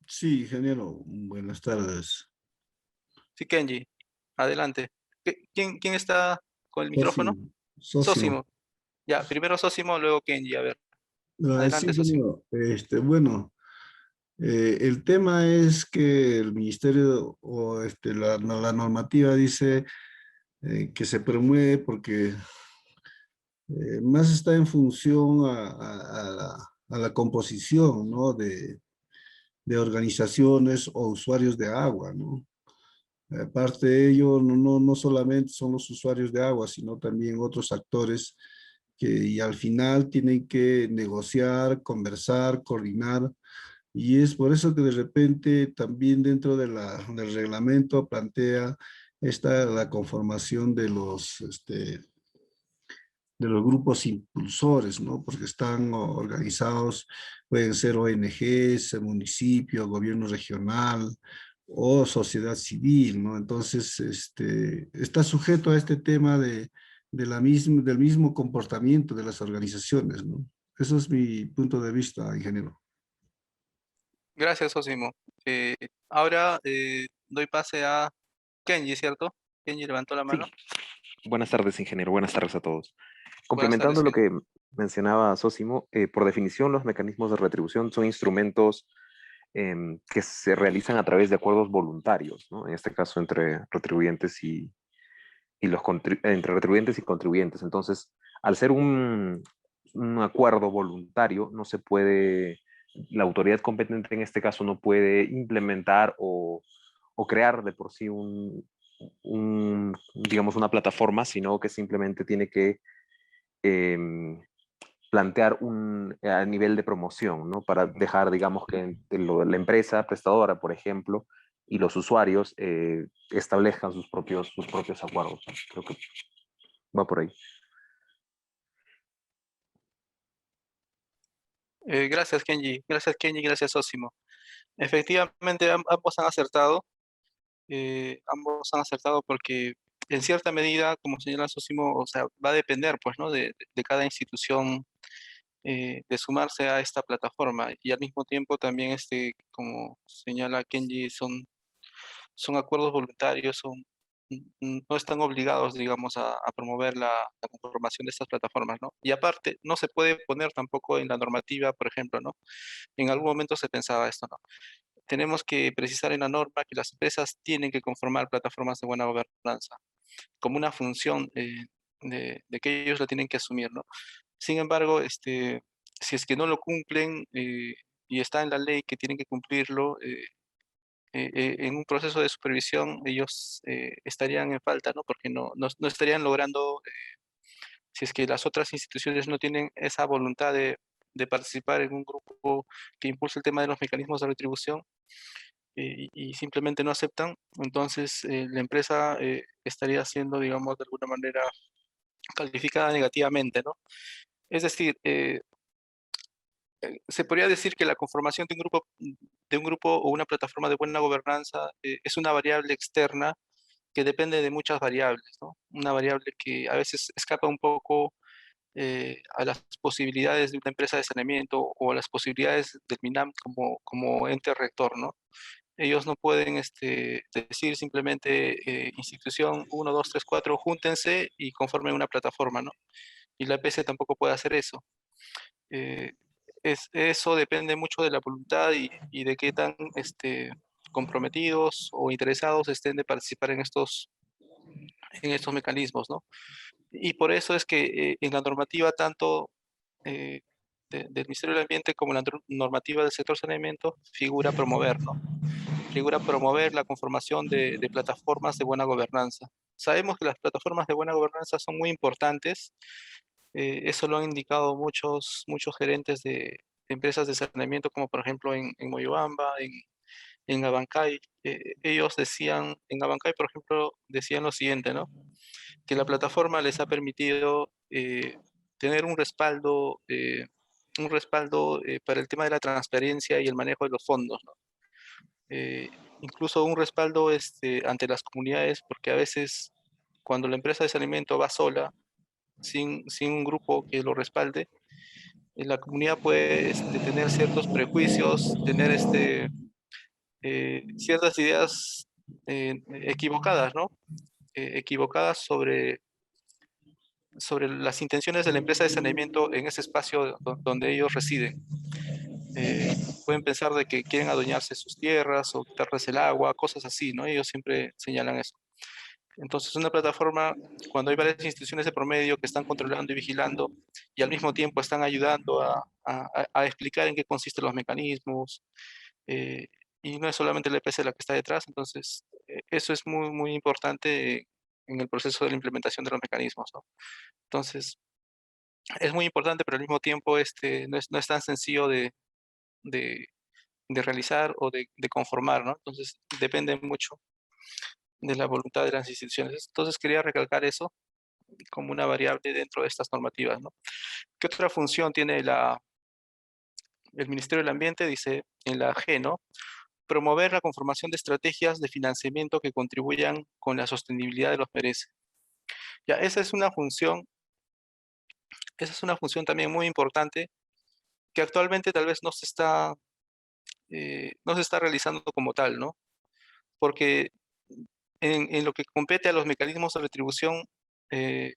Sí, ingeniero, buenas tardes. Sí, Kenji, adelante. ¿Quién está con el micrófono? Sósimo, Sósimo. Sósimo. Ya, primero Sósimo, luego Kenji. A ver, Sí, adelante, Sósimo. ingeniero. Bueno, el tema es que el ministerio o la normativa dice que se promueve porque más está en función a la composición, ¿no? de organizaciones o usuarios de agua, ¿no? Aparte de ello, no solamente son los usuarios de agua, sino también otros actores que y al final tienen que negociar, conversar, coordinar. Y es por eso que de repente también dentro del reglamento plantea la conformación de los grupos impulsores, ¿no? Porque están organizados, pueden ser ONGs, municipio, gobierno regional o sociedad civil, ¿no? Entonces, está sujeto a este tema del mismo comportamiento de las organizaciones, ¿no? Eso es mi punto de vista, ingeniero. Gracias, Sósimo. Ahora doy pase a Kenji, ¿cierto? Kenji levantó la Sí, mano. buenas tardes, ingeniero. Buenas tardes a todos. Buenas tardes, Complementando lo Kenji. que mencionaba Sósimo, por definición, los mecanismos de retribución son instrumentos que se realizan a través de acuerdos voluntarios, ¿no? En este caso, entre retribuyentes entre retribuyentes y contribuyentes. Entonces, al ser un acuerdo voluntario, no se puede, la autoridad competente en este caso no puede implementar o crear de por sí digamos, una plataforma, sino que simplemente tiene que eh, plantear a nivel de promoción, ¿no? Para dejar, digamos, que la empresa prestadora, por ejemplo, y los usuarios establezcan sus propios acuerdos. Creo que va por ahí. Gracias, Kenji. Gracias, Kenji. Gracias, Sósimo. Efectivamente, ambos han acertado. Ambos han acertado porque en cierta medida, como señala Sósimo, o sea, va a depender, pues, ¿no? De cada institución de sumarse a esta plataforma y al mismo tiempo también, como señala Kenji, son acuerdos voluntarios, no están obligados, digamos, a promover la conformación de estas plataformas, ¿no? Y aparte, no se puede poner tampoco en la normativa, por ejemplo, ¿no? En algún momento se pensaba esto, ¿no? Tenemos que precisar en la norma que las empresas tienen que conformar plataformas de buena gobernanza como una función de que ellos la tienen que asumir, ¿no? Sin embargo, si es que no lo cumplen y está en la ley que tienen que cumplirlo, en un proceso de supervisión ellos estarían en falta, ¿no? Porque no estarían logrando, si es que las otras instituciones no tienen esa voluntad de participar en un grupo que impulse el tema de los mecanismos de retribución y simplemente no aceptan, entonces la empresa estaría siendo, digamos, de alguna manera calificada negativamente, ¿no? Es decir, se podría decir que la conformación de un grupo o una plataforma de buena gobernanza es una variable externa que depende de muchas variables, ¿no? Una variable que a veces escapa un poco a las posibilidades de una empresa de saneamiento o a las posibilidades del MINAM como ente rector, ¿no? Ellos no pueden decir simplemente institución 1, 2, 3, 4, júntense y conformen una plataforma, ¿no? Y la EPC tampoco puede hacer eso. Eh, Eso depende mucho de la voluntad y de qué tan comprometidos o interesados estén de participar en estos mecanismos, ¿no? Y por eso es que en la normativa tanto eh, del Ministerio del Ambiente como en la normativa del sector saneamiento figura promover, ¿no? Figura promover la conformación de plataformas de buena gobernanza. Sabemos que las plataformas de buena gobernanza son muy importantes, eso lo han indicado muchos gerentes de empresas de saneamiento, como por ejemplo en Moyobamba, en Abancay. Ellos decían, en Abancay, por ejemplo, decían lo siguiente, ¿no? Que la plataforma les ha permitido tener un respaldo para el tema de la transparencia y el manejo de los fondos, ¿no? Incluso un respaldo ante las comunidades, porque a veces cuando la empresa de saneamiento va sola, sin un grupo que lo respalde, la comunidad puede tener ciertos prejuicios, tener ciertas ideas equivocadas, ¿no? Equivocadas sobre las intenciones de la empresa de saneamiento en ese espacio donde ellos residen. Pueden pensar de que quieren adueñarse de sus tierras o quitarles el agua, cosas así, ¿no? Ellos siempre señalan eso. Entonces, una plataforma, cuando hay varias instituciones de promedio que están controlando y vigilando y al mismo tiempo están ayudando a explicar en qué consisten los mecanismos, eh, y no es solamente el EPC la que está detrás, entonces eso es muy, muy importante en el proceso de la implementación de los mecanismos, ¿no? Entonces, es muy importante, pero al mismo tiempo no es tan sencillo de, de realizar o de conformar, ¿no? Entonces, depende mucho de la voluntad de las instituciones. Entonces, quería recalcar eso como una variable dentro de estas normativas, ¿no? ¿Qué otra función tiene el Ministerio del Ambiente? Dice en la G, ¿no? Promover la conformación de estrategias de financiamiento que contribuyan con la sostenibilidad de los merece. Ya, esa es una función también muy importante que actualmente tal vez no se está realizando como tal, ¿no? Porque en lo que compete a los mecanismos de retribución, eh,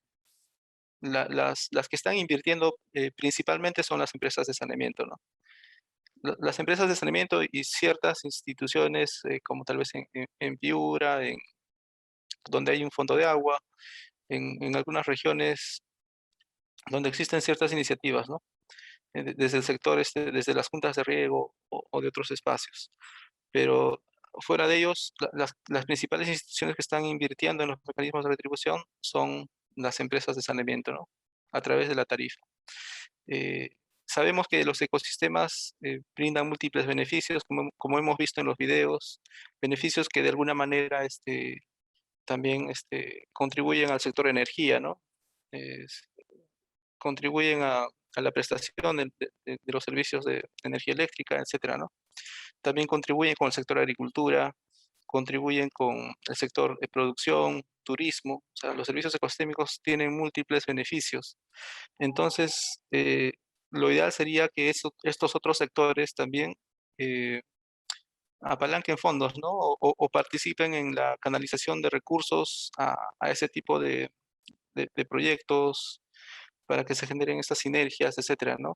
las que están invirtiendo principalmente son las empresas de saneamiento, ¿no? Las empresas de saneamiento y ciertas instituciones, como tal vez en Piura, donde hay un fondo de agua, en algunas regiones donde existen ciertas iniciativas, ¿no? Desde el sector, desde las juntas de riego o de otros espacios. Pero fuera de ellos, las principales instituciones que están invirtiendo en los mecanismos de retribución son las empresas de saneamiento, ¿no? A través de la tarifa. Eh, Sabemos que los ecosistemas brindan múltiples beneficios, como hemos visto en los videos, beneficios que de alguna manera también contribuyen al sector energía, ¿no? Es- Contribuyen a la prestación de los servicios de energía eléctrica, etcétera, ¿no? También contribuyen con el sector agricultura, contribuyen con el sector de producción, turismo, o sea, los servicios ecosistémicos tienen múltiples beneficios. Entonces, lo ideal sería que estos otros sectores también eh, apalanquen fondos, ¿no? O participen en la canalización de recursos a ese tipo de proyectos para que se generen estas sinergias, etcétera, ¿no?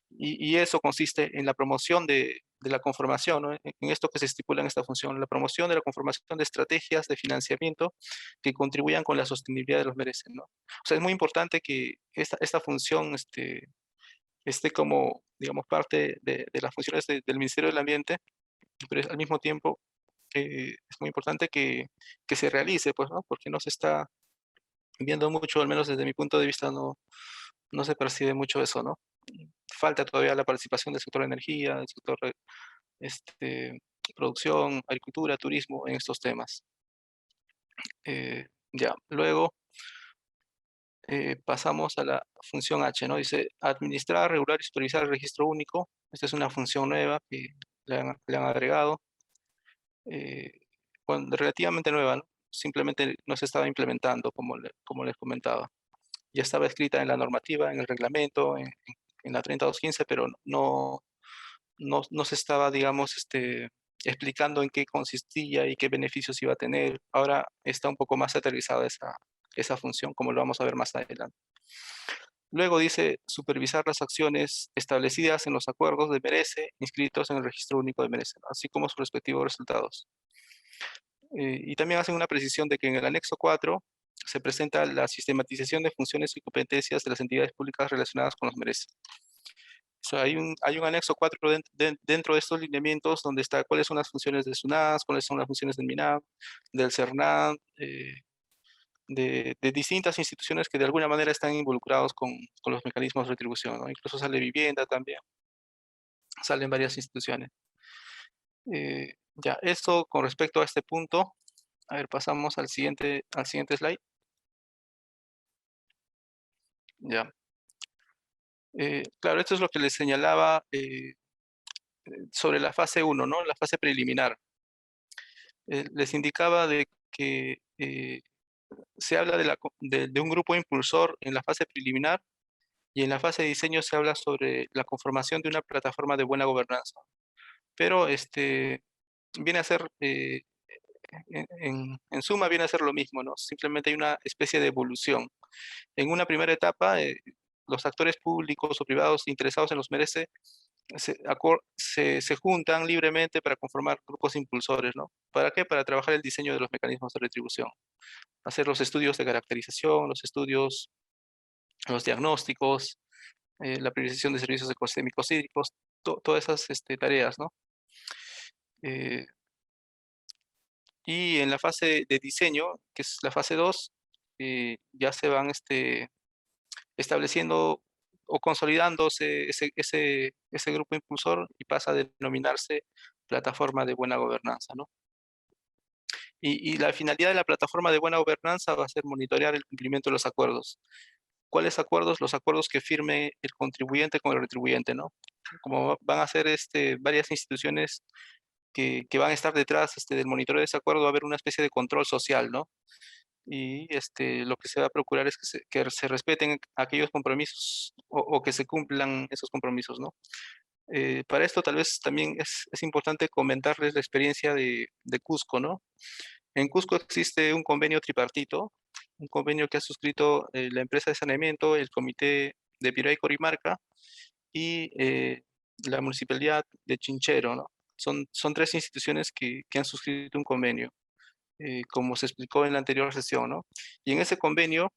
Y eso consiste en la promoción de la conformación, ¿no? En esto que se estipula en esta función, la promoción de la conformación de estrategias de financiamiento que contribuyan con la sostenibilidad de los merecen, ¿no? O sea, es muy importante que esta función esté como, digamos, parte de las funciones del Ministerio del Ambiente, pero al mismo tiempo es muy importante que se realice, pues, ¿no? Porque no se está viendo mucho, al menos desde mi punto de vista, no se percibe mucho eso, ¿no? Falta todavía la participación del sector de energía, del sector de producción, agricultura, turismo en estos temas. Ya, luego pasamos a la función H, ¿no? Dice administrar, regular y supervisar el registro único. Esta es una función nueva que le han agregado. eh, bueno, relativamente nueva, ¿no? Simplemente no se estaba implementando, como les comentaba. Ya estaba escrita en la normativa, en el reglamento, en la 3215, pero no se estaba, digamos, explicando en qué consistía y qué beneficios iba a tener. Ahora está un poco más aterrizada esa función, como lo vamos a ver más adelante. Luego dice supervisar las acciones establecidas en los acuerdos de Merece inscritos en el registro único de Merece, ¿no? Así como sus respectivos resultados. Y también hacen una precisión de que en el anexo 4 se presenta la sistematización de funciones y competencias de las entidades públicas relacionadas con los Merece. O sea, hay un anexo 4 dentro de estos lineamientos donde está cuáles son las funciones de SUNAS, cuáles son las funciones del MINAM, del CERNAM, de distintas instituciones que de alguna manera están involucrados con los mecanismos de retribución, ¿no? Incluso sale vivienda también, salen varias instituciones. Ya, esto con respecto a este punto. A ver, pasamos al siguiente slide. Ya. Claro, esto es lo que les señalaba sobre la fase 1, ¿no? La fase preliminar. Les indicaba de que se habla de un grupo impulsor en la fase preliminar y en la fase de diseño se habla sobre la conformación de una plataforma de buena gobernanza. Pero viene a ser, en suma, viene a ser lo mismo, ¿no? Simplemente hay una especie de evolución. En una primera etapa, los actores públicos o privados interesados en los merece se juntan libremente para conformar grupos impulsores, ¿no? ¿Para qué? Para trabajar el diseño de los mecanismos de retribución, hacer los estudios de caracterización, los estudios, los diagnósticos, la priorización de servicios ecosistémicos hídricos, todas esas tareas, ¿no? Eh, y en la fase de diseño, que es la fase 2, ya se van estableciendo o consolidándose ese grupo impulsor y pasa a denominarse plataforma de buena gobernanza, ¿no? Y la finalidad de la plataforma de buena gobernanza va a ser monitorear el cumplimiento de los acuerdos. ¿Cuáles acuerdos? Los acuerdos que firme el contribuyente con el retribuyente, ¿no? Como van a ser varias instituciones que van a estar detrás del monitoreo de ese acuerdo, va a haber una especie de control social, ¿no? Y lo que se va a procurar es que se respeten aquellos compromisos o que se cumplan esos compromisos, ¿no? Para esto tal vez también es importante comentarles la experiencia de Cusco, ¿no? En Cusco existe un convenio tripartito, un convenio que ha suscrito la empresa de saneamiento, el comité de Piura y Corimarca y la municipalidad de Chinchero, ¿no? Son tres instituciones que han suscrito un convenio, como se explicó en la anterior sesión, ¿no? Y en ese convenio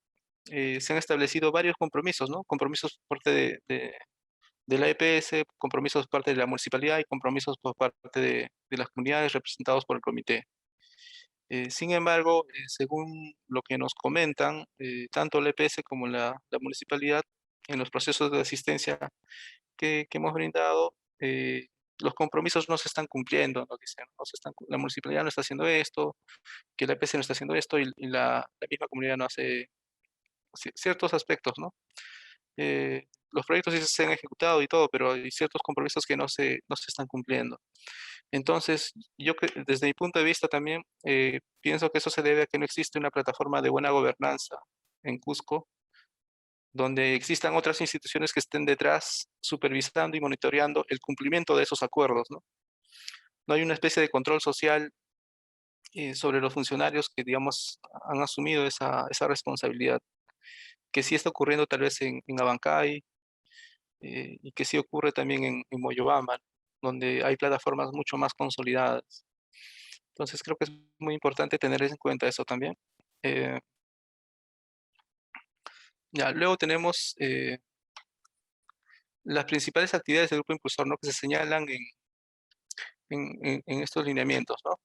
se han establecido varios compromisos, ¿no? Compromisos por parte de la EPS, compromisos por parte de la municipalidad y compromisos por parte de las comunidades representados por el comité. Sin embargo, según lo que nos comentan, tanto la EPS como la municipalidad, en los procesos de asistencia que hemos brindado, los compromisos no se están cumpliendo, nos dicen, la municipalidad no está haciendo esto, que la EPS no está haciendo esto y la misma comunidad no hace ciertos aspectos, ¿no? Los proyectos sí se han ejecutado y todo, pero hay ciertos compromisos que no se están cumpliendo. Entonces, desde mi punto de vista también pienso que eso se debe a que no existe una plataforma de buena gobernanza en Cusco, donde existan otras instituciones que estén detrás supervisando y monitoreando el cumplimiento de esos acuerdos, ¿no? No hay una especie de control social sobre los funcionarios que, digamos, han asumido esa responsabilidad, que sí está ocurriendo tal vez en Abancay, y que sí ocurre también en Moyobamba, donde hay plataformas mucho más consolidadas. Entonces creo que es muy importante tener en cuenta eso también. Eh, ya, luego tenemos las principales actividades del Grupo Impulsor, ¿no? Que se señalan en estos lineamientos, ¿no?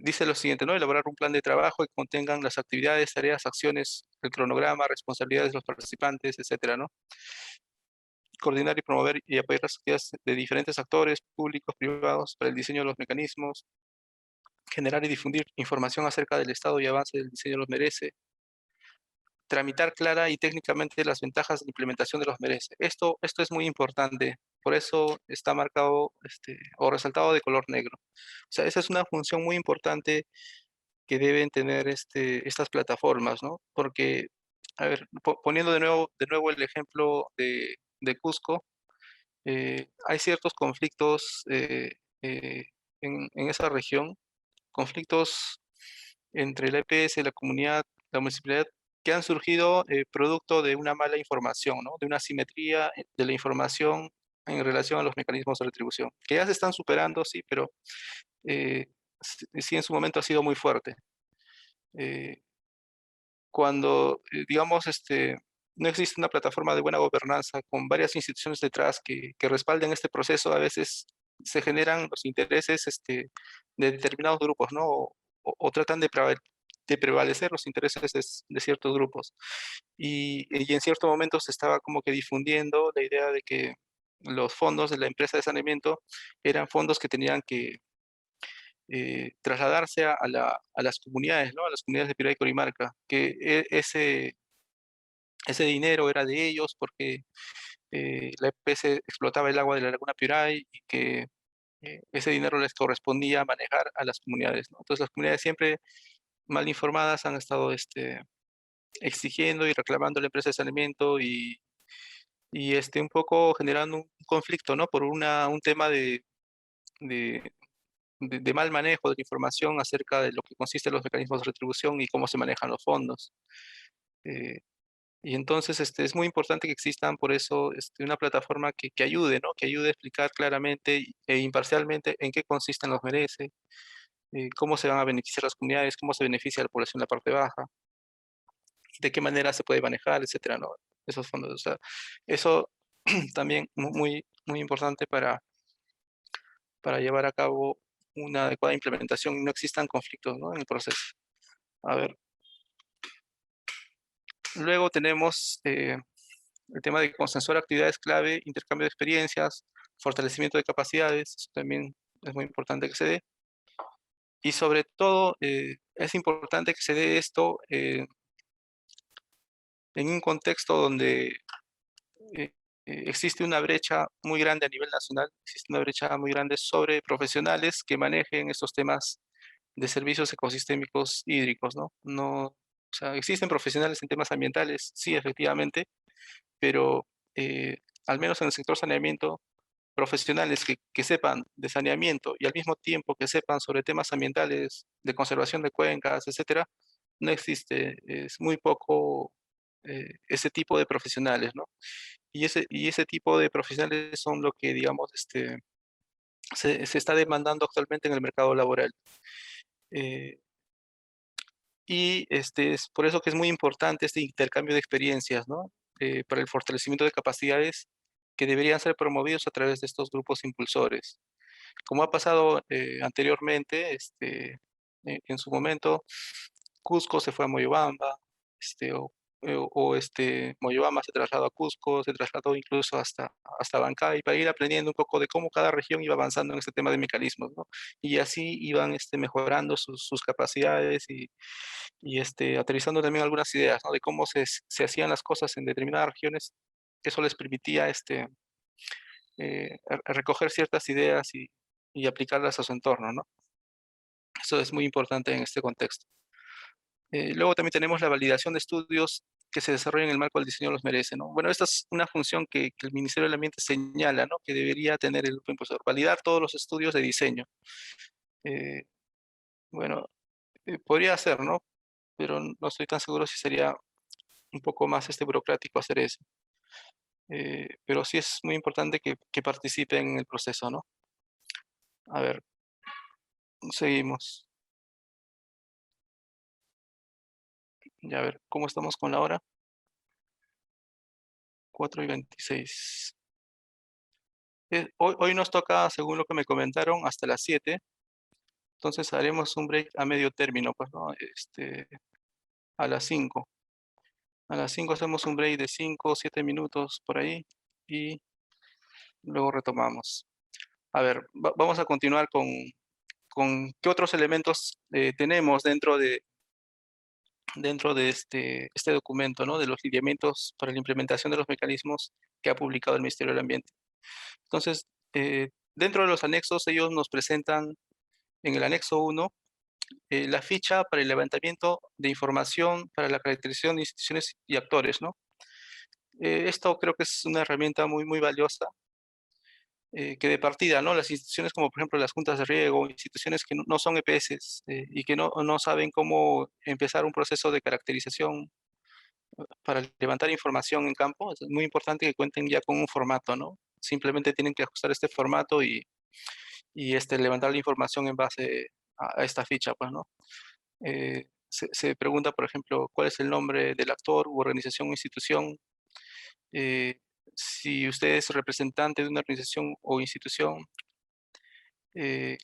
Dice lo siguiente, ¿no? Elaborar un plan de trabajo que contengan las actividades, tareas, acciones, el cronograma, responsabilidades de los participantes, etcétera, ¿no? Coordinar y promover y apoyar las actividades de diferentes actores públicos, privados, para el diseño de los mecanismos, generar y difundir información acerca del estado y avance del diseño de los merece, tramitar clara y técnicamente las ventajas de implementación de los merece. Esto es muy importante, por eso está marcado o resaltado de color negro. O sea, esa es una función muy importante que deben tener estas plataformas, ¿no? Porque, a ver, poniendo de nuevo el ejemplo de Cusco, hay ciertos conflictos en esa región, conflictos entre la EPS, la comunidad, la municipalidad, que han surgido producto de una mala información, ¿no? De una asimetría de la información en relación a los mecanismos de retribución, que ya se están superando, sí, pero sí en su momento ha sido muy fuerte. Eh, Cuando, digamos, no existe una plataforma de buena gobernanza con varias instituciones detrás que respalden este proceso, a veces se generan los intereses de determinados grupos, ¿no? O tratan de prevalecer los intereses de ciertos grupos. Y en cierto momento se estaba como que difundiendo la idea de que los fondos de la empresa de saneamiento eran fondos que tenían que trasladarse a las comunidades, ¿no? A las comunidades de Piura y Corimarca, que ese dinero era de ellos porque la EPS explotaba el agua de la laguna Piuray y que ese dinero les correspondía manejar a las comunidades, ¿no? Entonces las comunidades siempre mal informadas han estado exigiendo y reclamando a la empresa de saneamiento y un poco generando un conflicto, ¿no? Por un tema de mal manejo de la información acerca de lo que consisten los mecanismos de retribución y cómo se manejan los fondos. Y entonces es muy importante que existan por eso una plataforma que ayude, ¿no? Que ayude a explicar claramente e imparcialmente en qué consisten los merece, cómo se van a beneficiar las comunidades, cómo se beneficia a la población de la parte baja, de qué manera se puede manejar, etcétera, ¿no? Esos fondos. O sea, eso también muy importante para llevar a cabo una adecuada implementación y no existan conflictos, ¿no? En el proceso. A ver. Luego tenemos el tema de consensuar actividades clave, intercambio de experiencias, fortalecimiento de capacidades, eso también es muy importante que se dé. Y sobre todo, es importante que se dé esto en un contexto donde existe una brecha muy grande a nivel nacional, existe una brecha muy grande sobre profesionales que manejen estos temas de servicios ecosistémicos hídricos, ¿no? No, o sea, existen profesionales en temas ambientales, sí, efectivamente, pero al menos en el sector saneamiento, profesionales que sepan de saneamiento y al mismo tiempo que sepan sobre temas ambientales, de conservación de cuencas, etcétera, no existe, es muy poco ese tipo de profesionales, ¿no? Y ese tipo de profesionales son lo que, digamos, se está demandando actualmente en el mercado laboral. Eh, y es por eso que es muy importante este intercambio de experiencias, ¿no? Para el fortalecimiento de capacidades que deberían ser promovidos a través de estos grupos impulsores. Como ha pasado anteriormente, en su momento, Cusco se fue a Moyobamba, Moyobamba se trasladó a Cusco, se trasladó incluso hasta Bancay, para ir aprendiendo un poco de cómo cada región iba avanzando en este tema de mecanismos, ¿no? Y así iban mejorando sus capacidades y aterrizando también algunas ideas, ¿no? De cómo se hacían las cosas en determinadas regiones. Eso les permitía recoger ciertas ideas y aplicarlas a su entorno, ¿no? Eso es muy importante en este contexto. Luego también tenemos la validación de estudios que se desarrollan en el marco del diseño los merece, ¿no? Bueno, esta es una función que el Ministerio del Ambiente señala, ¿no? Que debería tener el grupo impulsor, validar todos los estudios de diseño. Eh, bueno, podría hacer, ¿no? Pero no estoy tan seguro si sería un poco más burocrático hacer eso. Pero sí es muy importante que participen en el proceso, ¿no? A ver, seguimos. Ya a ver, ¿cómo estamos con la hora? 4:26. Hoy nos toca, según lo que me comentaron, hasta las 7. Entonces haremos un break a medio término, pues, ¿no? A las 5. A las 5 hacemos un break de 5 o 7 minutos por ahí y luego retomamos. A ver, vamos a continuar con qué otros elementos tenemos dentro de este documento, ¿no? De los lineamientos para la implementación de los mecanismos que ha publicado el Ministerio del Ambiente. Entonces, dentro de los anexos, ellos nos presentan en el anexo 1 la ficha para el levantamiento de información para la caracterización de instituciones y actores, ¿no? Esto creo que es una herramienta muy valiosa, que de partida, ¿no? Las instituciones como por ejemplo las juntas de riego, instituciones que no son EPS y que no saben cómo empezar un proceso de caracterización para levantar información en campo, es muy importante que cuenten ya con un formato, ¿no? Simplemente tienen que ajustar este formato y levantar la información en base a esta ficha, pues, ¿no? Se pregunta, por ejemplo, cuál es el nombre del actor u organización o institución. Eh, si usted es representante de una organización o institución,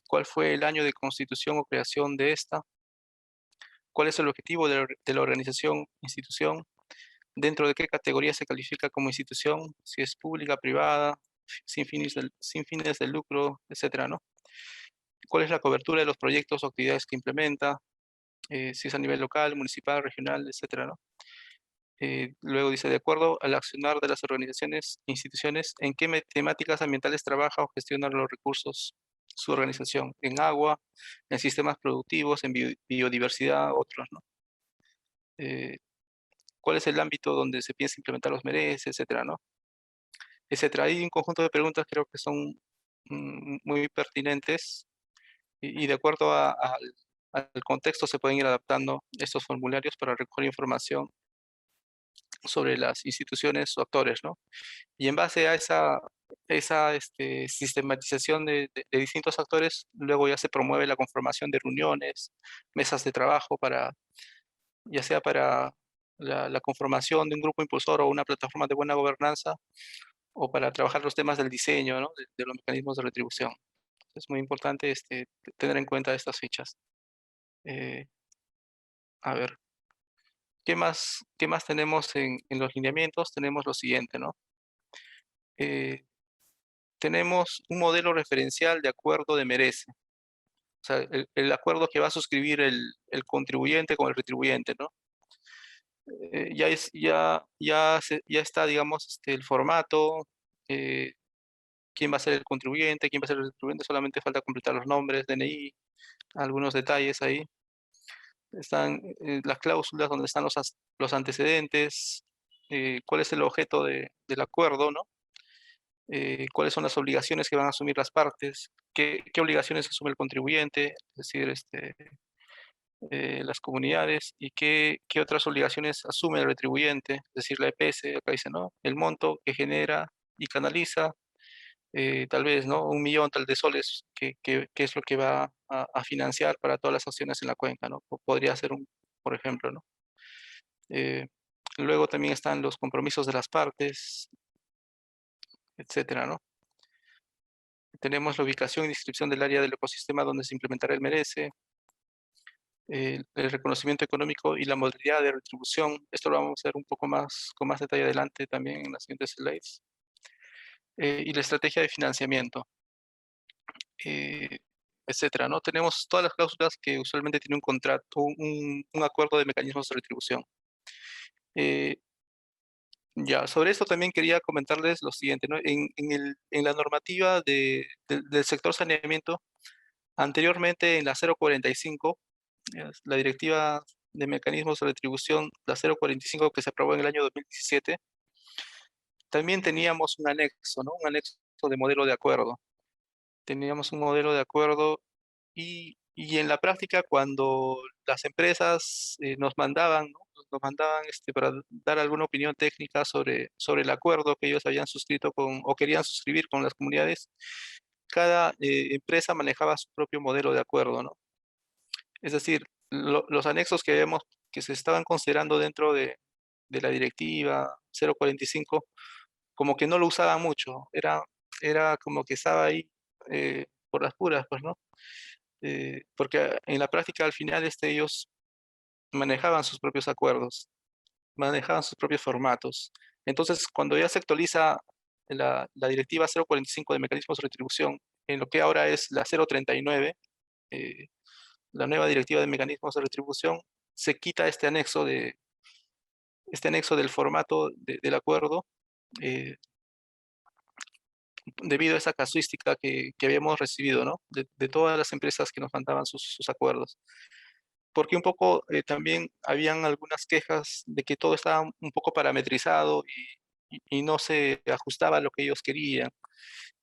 cuál fue el año de constitución o creación de esta, cuál es el objetivo de la organización, institución, dentro de qué categoría se califica como institución, si es pública, privada, sin fines de lucro, etcétera, ¿no? ¿Cuál es la cobertura de los proyectos o actividades que implementa? Si es a nivel local, municipal, regional, etcétera, ¿no? Luego dice, de acuerdo al accionar de las organizaciones e instituciones, ¿en qué temáticas ambientales trabaja o gestiona los recursos su organización? En agua, en sistemas productivos, en biodiversidad, otros, ¿no? ¿Cuál es el ámbito donde se piensa implementar los MERES, etcétera, ¿no? Etcétera. Hay un conjunto de preguntas creo que son muy pertinentes y de acuerdo al contexto se pueden ir adaptando estos formularios para recoger información sobre las instituciones o actores, ¿no? Y en base a esa sistematización de distintos actores, luego ya se promueve la conformación de reuniones, mesas de trabajo para, ya sea para la conformación de un grupo impulsor o una plataforma de buena gobernanza, o para trabajar los temas del diseño, ¿no? De los mecanismos de retribución. Es muy importante tener en cuenta estas fichas. Eh, a ver, qué más tenemos en los lineamientos? Tenemos lo siguiente, ¿no? Eh, tenemos un modelo referencial de acuerdo de merece. O sea, el acuerdo que va a suscribir el contribuyente con el retribuyente, ¿no? Ya está, digamos, el formato, eh, quién va a ser el contribuyente, quién va a ser el retribuyente, solamente falta completar los nombres, DNI, algunos detalles ahí. Están las cláusulas donde están los antecedentes, cuál es el objeto del acuerdo, ¿no? Cuáles son las obligaciones que van a asumir las partes, qué obligaciones asume el contribuyente, es decir, las comunidades, y qué otras obligaciones asume el retribuyente, es decir, la EPS, acá dice, ¿no? El monto que genera y canaliza, tal vez, ¿no? 1 millón tal de soles, que es lo que va a financiar para todas las acciones en la cuenca, ¿no? Podría ser por ejemplo, ¿no? Eh, luego también están los compromisos de las partes, etcétera, ¿no? Tenemos la ubicación y descripción del área del ecosistema donde se implementará el merece, el reconocimiento económico y la modalidad de retribución. Esto lo vamos a ver un poco más, con más detalle adelante también en las siguientes slides. Y la estrategia de financiamiento, etcétera, ¿no? Tenemos todas las cláusulas que usualmente tiene un contrato, un acuerdo de mecanismos de retribución. Ya, sobre esto también quería comentarles lo siguiente, ¿no? En la normativa del sector saneamiento, anteriormente en la 045, la directiva de mecanismos de retribución, la 045 que se aprobó en el año 2017, también teníamos un anexo, ¿no? Un anexo de modelo de acuerdo. Teníamos un modelo de acuerdo y en la práctica cuando las empresas nos mandaban, ¿no? Nos mandaban para dar alguna opinión técnica sobre el acuerdo que ellos habían suscrito o querían suscribir con las comunidades, cada empresa manejaba su propio modelo de acuerdo, ¿no? Es decir, los anexos que vemos que se estaban considerando dentro de la directiva 045, como que no lo usaban mucho, era como que estaba ahí por las puras, pues, ¿no? Porque en la práctica al final ellos manejaban sus propios acuerdos, manejaban sus propios formatos. Entonces, cuando ya se actualiza la directiva 045 de mecanismos de retribución, en lo que ahora es la 039, eh, la nueva directiva de mecanismos de retribución, se quita este anexo del formato del acuerdo, eh, debido a esa casuística que habíamos recibido, ¿no? De todas las empresas que nos mandaban sus acuerdos. Porque un poco también habían algunas quejas de que todo estaba un poco parametrizado y no se ajustaba a lo que ellos querían.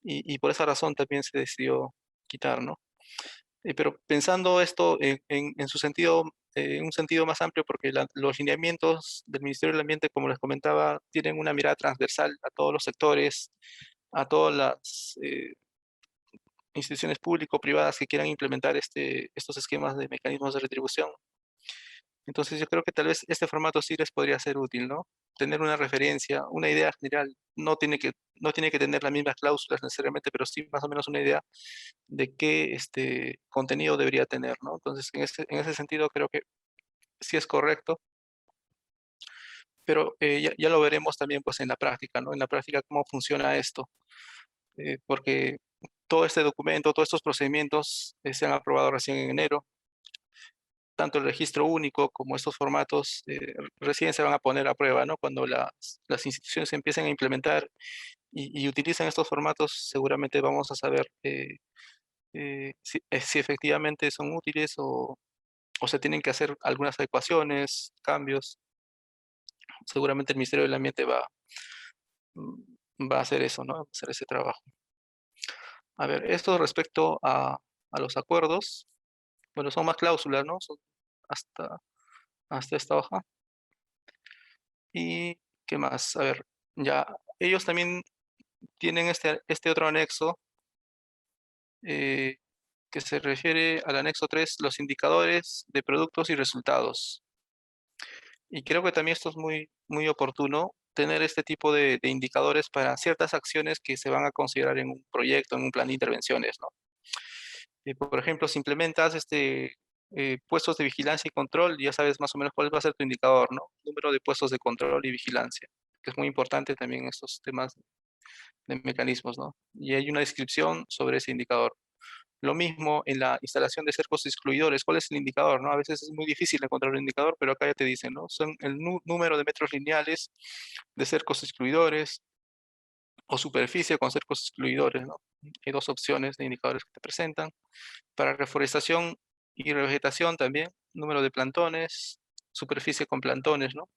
Y por esa razón también se decidió quitar, ¿no? Pero pensando esto en su sentido, en un sentido más amplio, porque los lineamientos del Ministerio del Ambiente, como les comentaba, tienen una mirada transversal a todos los sectores, a todas las instituciones público-privadas que quieran implementar estos esquemas de mecanismos de retribución. Entonces yo creo que tal vez este formato sí les podría ser útil, ¿no? Tener una referencia, una idea general, no tiene que tener las mismas cláusulas necesariamente, pero sí más o menos una idea de qué contenido debería tener, ¿no? Entonces en ese sentido creo que sí es correcto, pero ya lo veremos también pues en la práctica, ¿no? En la práctica cómo funciona esto, porque todo este documento, todos estos procedimientos se han aprobado recién en enero. Tanto el registro único como estos formatos recién se van a poner a prueba, ¿no? Cuando las instituciones empiecen a implementar y utilizan estos formatos, seguramente vamos a saber si efectivamente son útiles o se tienen que hacer algunas adecuaciones, cambios. Seguramente el Ministerio del Ambiente va a hacer eso, ¿no? Va a hacer ese trabajo. A ver, esto respecto los acuerdos. Bueno, son más cláusulas, ¿no? Son hasta esta hoja. ¿Y qué más? A ver, ya, ellos también tienen este otro anexo que se refiere al anexo 3, los indicadores de productos y resultados. Y creo que también esto es muy oportuno, tener este tipo de indicadores para ciertas acciones que se van a considerar en un proyecto, en un plan de intervenciones, ¿no? Por ejemplo, si implementas puestos de vigilancia y control, ya sabes más o menos cuál va a ser tu indicador, ¿no? Número de puestos de control y vigilancia, que es muy importante también en estos temas de mecanismos, ¿no? Y hay una descripción sobre ese indicador. Lo mismo en la instalación de cercos excluidores. ¿Cuál es el indicador, no? A veces es muy difícil encontrar un indicador, pero acá ya te dicen, ¿no? Son el número de metros lineales de cercos excluidores o superficie con cercos excluidores, ¿no? Hay dos opciones de indicadores que te presentan. Para reforestación y revegetación también, número de plantones, superficie con plantones, ¿no?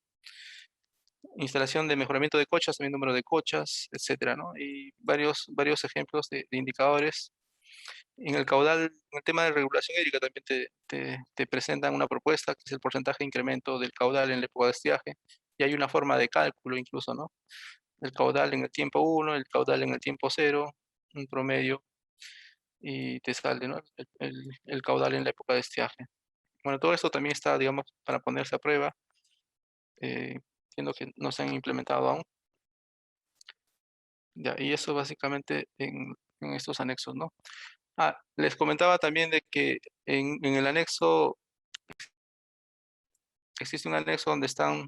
Instalación de mejoramiento de cochas, también número de cochas, etcétera, ¿no? Y varios ejemplos de indicadores. En el caudal, en el tema de regulación hídrica también te presentan una propuesta que es el porcentaje de incremento del caudal en la época de estiaje, y hay una forma de cálculo incluso, ¿no? El caudal en el tiempo 1, el caudal en el tiempo 0, un promedio, y te sale, ¿no? El caudal en la época de estiaje. Bueno, todo esto también está, digamos, para ponerse a prueba, siendo que no se han implementado aún. Ya, y eso básicamente en estos anexos, ¿no? Les comentaba también de que en el anexo, existe un anexo donde están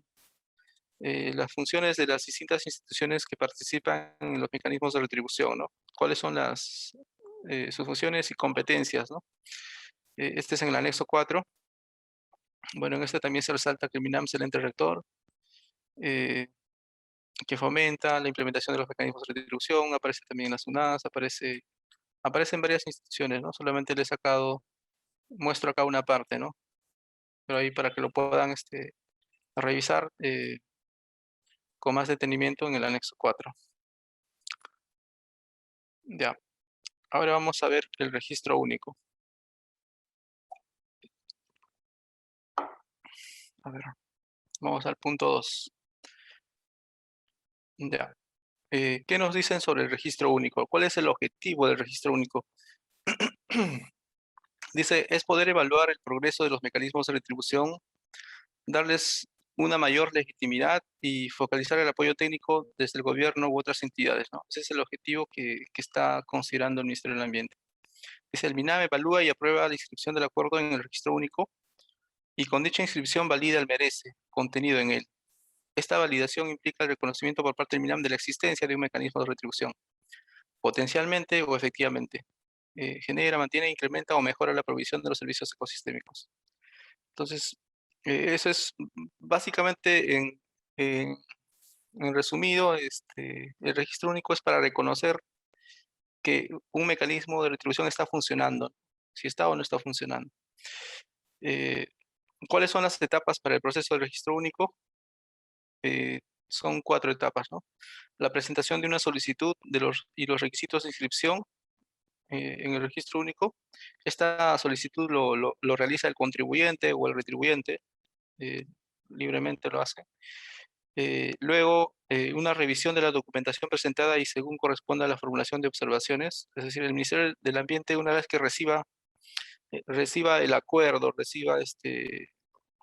las funciones de las distintas instituciones que participan en los mecanismos de retribución, ¿no? ¿Cuáles son sus funciones y competencias, ¿no? Este es en el anexo 4. Bueno, en este también se resalta que el MINAM es el ente rector, eh, que fomenta la implementación de los mecanismos de retribución, aparece también en las UNAS, aparecen varias instituciones, ¿no? Solamente le he sacado, muestro acá una parte, ¿no? Pero ahí para que lo puedan revisar con más detenimiento en el anexo 4. Ya, ahora vamos a ver el registro único. A ver, vamos al punto 2. Ya, ¿qué nos dicen sobre el registro único? ¿Cuál es el objetivo del registro único? Dice, es poder evaluar el progreso de los mecanismos de retribución, darles una mayor legitimidad y focalizar el apoyo técnico desde el gobierno u otras entidades, ¿no? Ese es el objetivo que está considerando el Ministerio del Ambiente. Dice, el MINAM evalúa y aprueba la inscripción del acuerdo en el registro único y con dicha inscripción valida el merece contenido en él. Esta validación implica el reconocimiento por parte del MINAM de la existencia de un mecanismo de retribución, potencialmente o efectivamente. Genera, mantiene, incrementa o mejora la provisión de los servicios ecosistémicos. Entonces, eso es básicamente en resumido, el registro único es para reconocer que un mecanismo de retribución está funcionando, si está o no está funcionando. ¿Cuáles son las etapas para el proceso de registro único? Son 4 etapas, ¿no? La presentación de una solicitud y los requisitos de inscripción en el registro único. Esta solicitud lo realiza el contribuyente o el retribuyente, libremente lo hace. Luego, una revisión de la documentación presentada y según corresponda a la formulación de observaciones, es decir, el Ministerio del Ambiente, una vez que reciba el acuerdo, reciba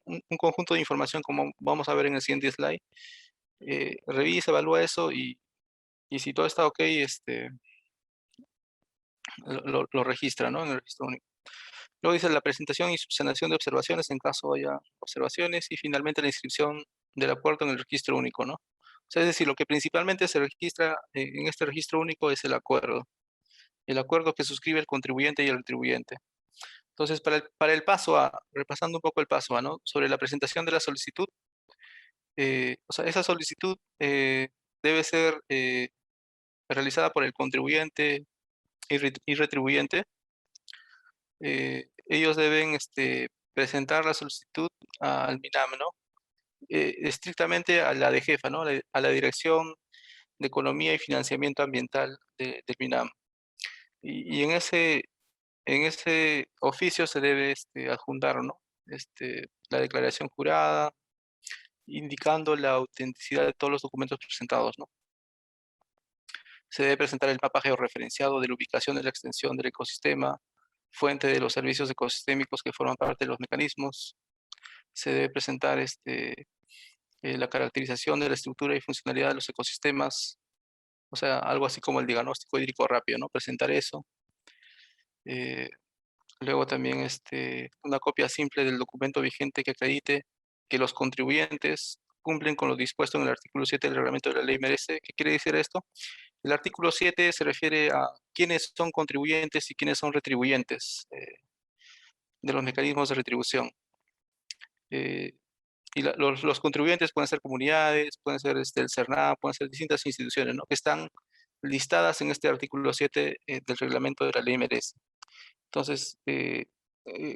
un conjunto de información, como vamos a ver en el siguiente slide, revisa, evalúa eso y si todo está ok, lo registra, ¿no? En el registro único. Luego dice la presentación y subsanación de observaciones en caso haya observaciones y finalmente la inscripción del acuerdo en el registro único, ¿no? O sea, es decir, lo que principalmente se registra en este registro único es el acuerdo que suscribe el contribuyente y el retribuyente. Entonces, para el paso A, repasando un poco el paso A, ¿no? Sobre la presentación de la solicitud, o sea, esa solicitud debe ser realizada por el contribuyente y retribuyente. Ellos deben presentar la solicitud al MINAM, ¿no? Estrictamente a la DGEFA, ¿no? A la Dirección de Economía y Financiamiento Ambiental del MINAM. Y en ese en ese oficio se debe adjuntar, ¿no? La declaración jurada, indicando la autenticidad de todos los documentos presentados, ¿no? Se debe presentar el mapa georreferenciado de la ubicación de la extensión del ecosistema, fuente de los servicios ecosistémicos que forman parte de los mecanismos. Se debe presentar la caracterización de la estructura y funcionalidad de los ecosistemas, o sea, algo así como el diagnóstico hídrico rápido, ¿no? Presentar eso. Luego también una copia simple del documento vigente que acredite que los contribuyentes cumplen con lo dispuesto en el artículo 7 del reglamento de la ley merece. ¿Qué quiere decir esto? El artículo 7 se refiere a quiénes son contribuyentes y quiénes son retribuyentes de los mecanismos de retribución. Y los contribuyentes pueden ser comunidades, pueden ser el CERNAV, pueden ser distintas instituciones, ¿no? Que están listadas en este artículo 7 del reglamento de la ley merece. Entonces,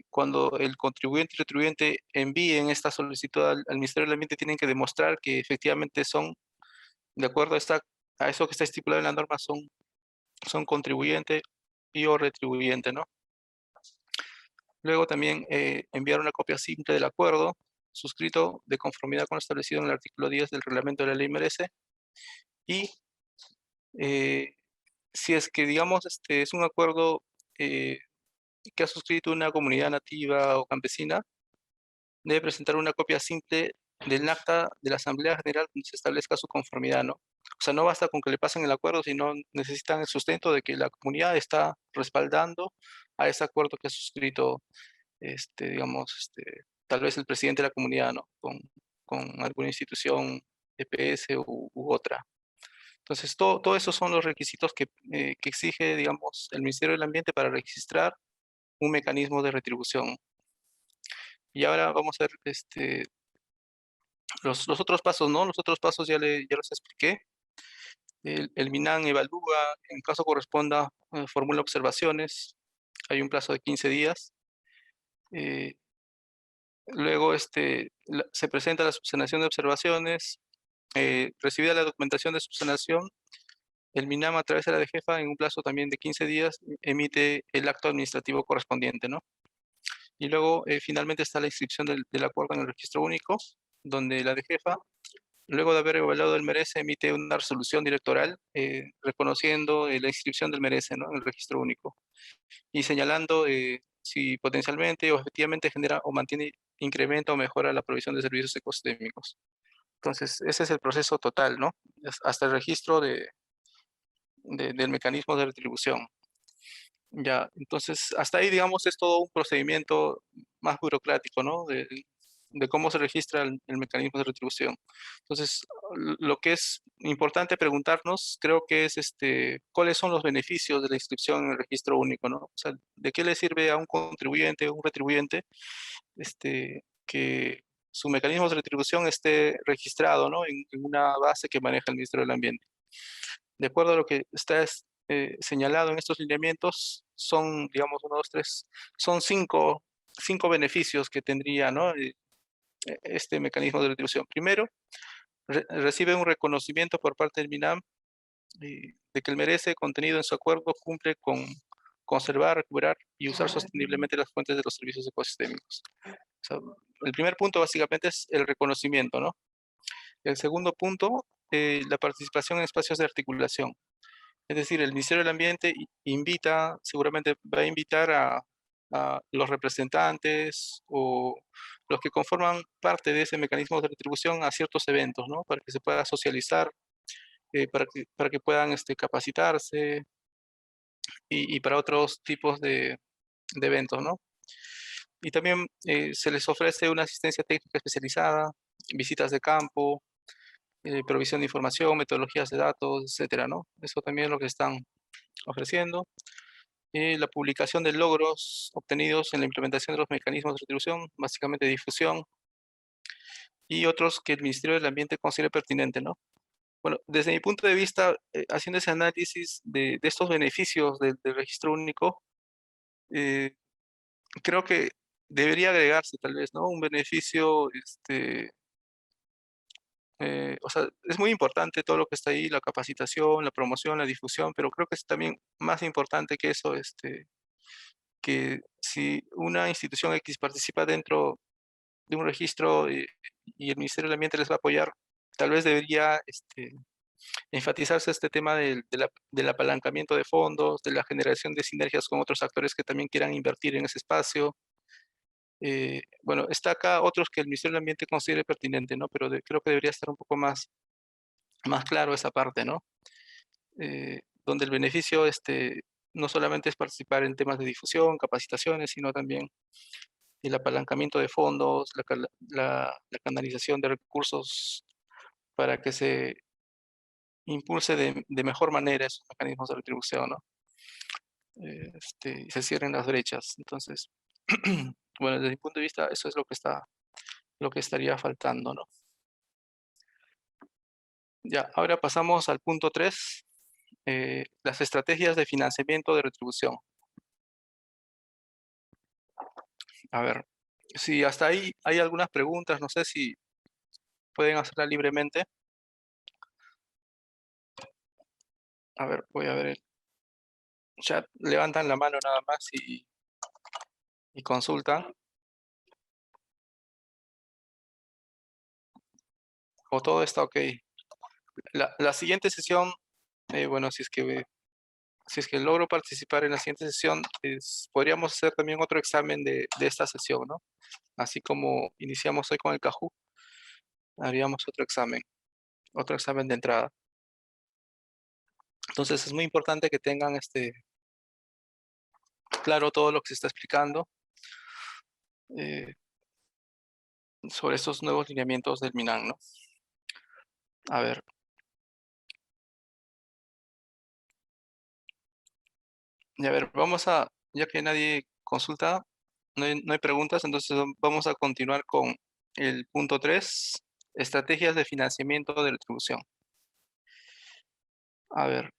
cuando el contribuyente y retribuyente envíen esta solicitud al Ministerio del Ambiente, tienen que demostrar que efectivamente son, de acuerdo a eso que está estipulado en la norma, son contribuyente y o retribuyente, ¿no? Luego también enviar una copia simple del acuerdo suscrito de conformidad con lo establecido en el artículo 10 del reglamento de la ley merece. Y si es que, digamos, es un acuerdo que ha suscrito una comunidad nativa o campesina, debe presentar una copia simple del acta de la Asamblea General donde se establezca su conformidad, ¿no? O sea, no basta con que le pasen el acuerdo, sino necesitan el sustento de que la comunidad está respaldando a ese acuerdo que ha suscrito, digamos, tal vez el presidente de la comunidad, ¿no? Con alguna institución, EPS u otra. Entonces, todo esos son los requisitos que exige, digamos, el Ministerio del Ambiente para registrar un mecanismo de retribución. Y ahora vamos a ver los otros pasos, ¿no? Los otros pasos ya los expliqué. El MINAN evalúa, en caso corresponda, formula observaciones. Hay un plazo de 15 días. Luego se presenta la subsanación de observaciones. Recibida la documentación de subsanación, el MINAM, a través de la DGEFA, en un plazo también de 15 días, emite el acto administrativo correspondiente, ¿no? Y luego, finalmente, está la inscripción del acuerdo en el registro único, donde la DGEFA, luego de haber evaluado el merece, emite una resolución directoral reconociendo la inscripción del merece, ¿no? En el registro único y señalando si potencialmente o efectivamente genera o mantiene, incrementa o mejora la provisión de servicios ecosistémicos. Entonces, ese es el proceso total, ¿no? Hasta el registro del mecanismo de retribución. Ya, entonces, hasta ahí, digamos, es todo un procedimiento más burocrático, ¿no? De cómo se registra el mecanismo de retribución. Entonces, lo que es importante preguntarnos, creo que es, ¿cuáles son los beneficios de la inscripción en el registro único, ¿no? O sea, ¿de qué le sirve a un contribuyente o un retribuyente, que su mecanismo de retribución esté registrado, ¿no? En una base que maneja el Ministerio del Ambiente? De acuerdo a lo que está señalado en estos lineamientos, son, digamos, uno, dos, tres, son cinco beneficios que tendría, ¿no? Este mecanismo de retribución. Primero, recibe un reconocimiento por parte del MINAM de que el merece contenido en su acuerdo cumple con conservar, recuperar y usar sosteniblemente las fuentes de los servicios ecosistémicos. O sea, el primer punto básicamente es el reconocimiento, ¿no? El segundo punto, la participación en espacios de articulación. Es decir, el Ministerio del Ambiente seguramente va a invitar a los representantes o los que conforman parte de ese mecanismo de retribución a ciertos eventos, ¿no? Para que se pueda socializar, para que puedan capacitarse y para otros tipos de eventos, ¿no? Y también se les ofrece una asistencia técnica especializada, visitas de campo, provisión de información, metodologías de datos, etcétera, ¿no? Eso también es lo que están ofreciendo. La publicación de logros obtenidos en la implementación de los mecanismos de retribución, básicamente difusión, y otros que el Ministerio del Ambiente considere pertinente, ¿no? Bueno, desde mi punto de vista, haciendo ese análisis de estos beneficios del registro único, eh, creo que debería agregarse tal vez, ¿no? Un beneficio, o sea, es muy importante todo lo que está ahí, la capacitación, la promoción, la difusión, pero creo que es también más importante que eso, que si una institución X participa dentro de un registro y el Ministerio del Ambiente les va a apoyar, tal vez debería enfatizarse este tema del apalancamiento de fondos, de la generación de sinergias con otros actores que también quieran invertir en ese espacio. Bueno, está acá otros que el Ministerio del Ambiente considere pertinente, ¿no? Pero creo que debería estar un poco más claro esa parte, ¿no? Donde el beneficio no solamente es participar en temas de difusión, capacitaciones, sino también el apalancamiento de fondos, la canalización de recursos para que se impulse de mejor manera esos mecanismos de retribución, ¿no? Y se cierren las brechas. Entonces, bueno, desde mi punto de vista, eso es lo que estaría faltando, ¿no? Ya, ahora pasamos al punto 3, las estrategias de financiamiento de retribución. A ver, si hasta ahí hay algunas preguntas, no sé si pueden hacerla libremente. A ver, voy a ver el chat. Levantan la mano nada más y consultan. O todo está ok. La siguiente sesión, bueno, si es que logro participar en la siguiente sesión, podríamos hacer también otro examen de esta sesión, ¿no? Así como iniciamos hoy con el Kahoot, haríamos otro examen de entrada. Entonces es muy importante que tengan claro todo lo que se está explicando sobre estos nuevos lineamientos del MINAN, ¿no? A ver. Y a ver, ya que nadie consulta, no hay preguntas, entonces vamos a continuar con el punto 3, estrategias de financiamiento de retribución. A ver,